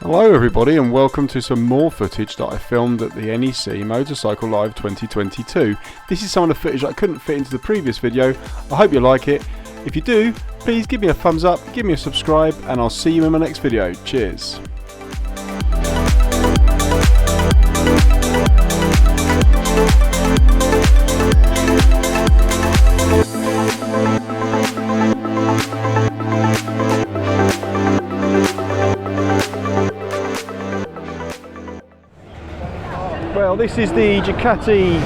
Hello everybody and welcome to some more footage that I filmed at the NEC Motorcycle Live 2022. This is some of the footage that I couldn't fit into the previous video. I hope you like it. If you do, please give me a thumbs up, give me a subscribe, and I'll see you in my next video. Cheers. Well, this is the Ducati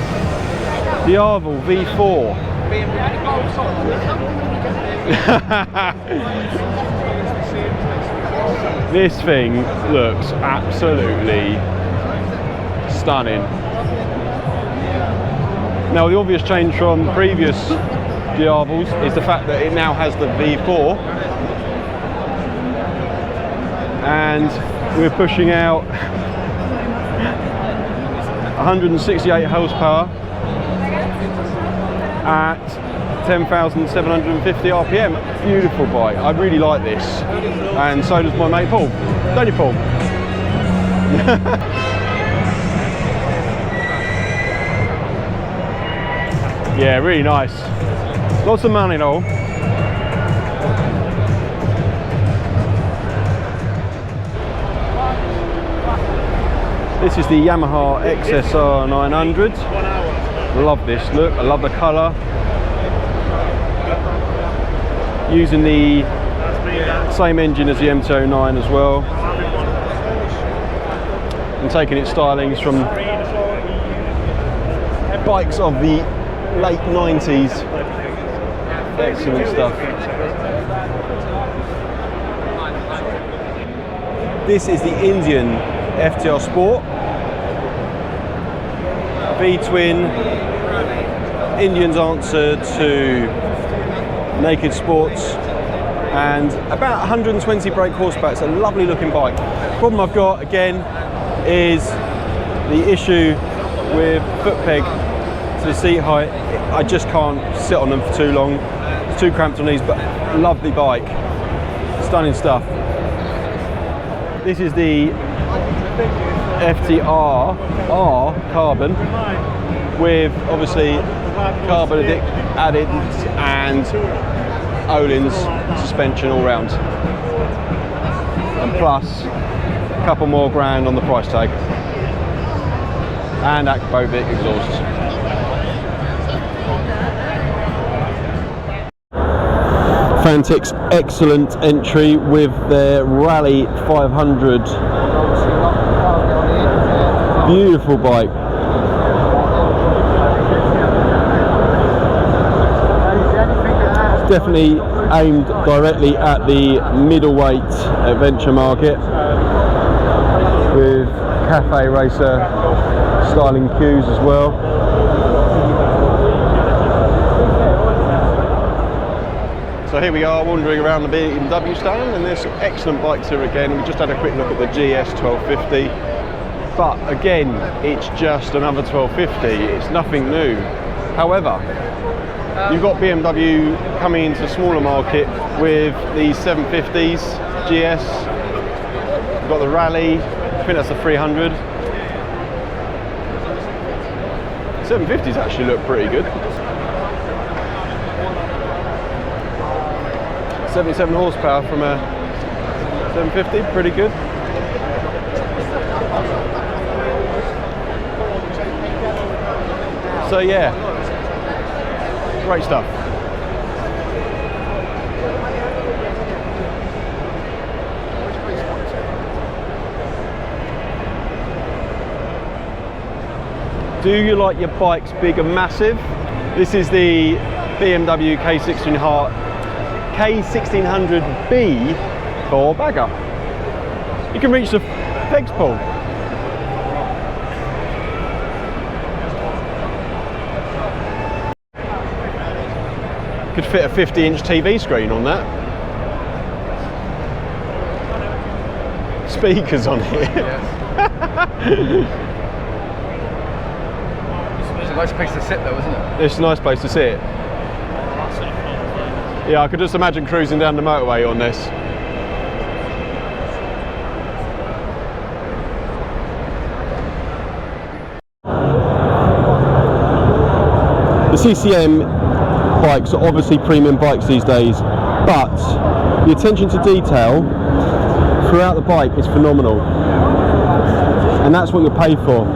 Diavel V4. This thing looks absolutely stunning. Now, the obvious change from previous Diavels is the fact that it now has the V4, and we're pushing out 168 horsepower at 10,750 RPM. Beautiful bike. I really like this, and so does my mate Paul. Don't you, Paul? Yeah, really nice. Lots of money though. This is the Yamaha XSR 900. Love this look, I love the colour. Using the same engine as the MT09 as well. And taking its stylings from bikes of the late 90s. Excellent stuff. This is the Indian FTR Sport V-twin, Indian's answer to Naked Sports, and about 120 brake horsepower. It's a lovely looking bike. Problem I've got again is the issue with foot peg to the seat height. I just can't sit on them for too long. It's too cramped on these, but lovely bike, stunning stuff. This is the FTR R carbon with obviously carbon added and Öhlins suspension all round, and plus a couple more grand on the price tag, and Akbovic exhaust. Fantech's excellent entry with their Rally 500. Beautiful bike. It's definitely aimed directly at the middleweight adventure market, with cafe racer styling cues as well. So here we are wandering around the BMW stand, and there's some excellent bikes here again. We just had a quick look at the GS 1250. But again, it's just another 1250, it's nothing new. However, you've got BMW coming into the smaller market with the 750s GS, you've got the Rally, I think that's the 300. 750s actually look pretty good. 77 horsepower from a 750, pretty good. So yeah, great stuff. Do you like your bikes big and massive? This is the BMW K1600B for bagger. You can reach the pegs, Paul. Could fit a 50-inch TV screen on that. Speakers on here. It's a nice place to sit though, isn't it? It's a nice place to sit. Yeah, I could just imagine cruising down the motorway on this. The CCM bikes are obviously premium bikes these days, but the attention to detail throughout the bike is phenomenal, and that's what you'll pay for.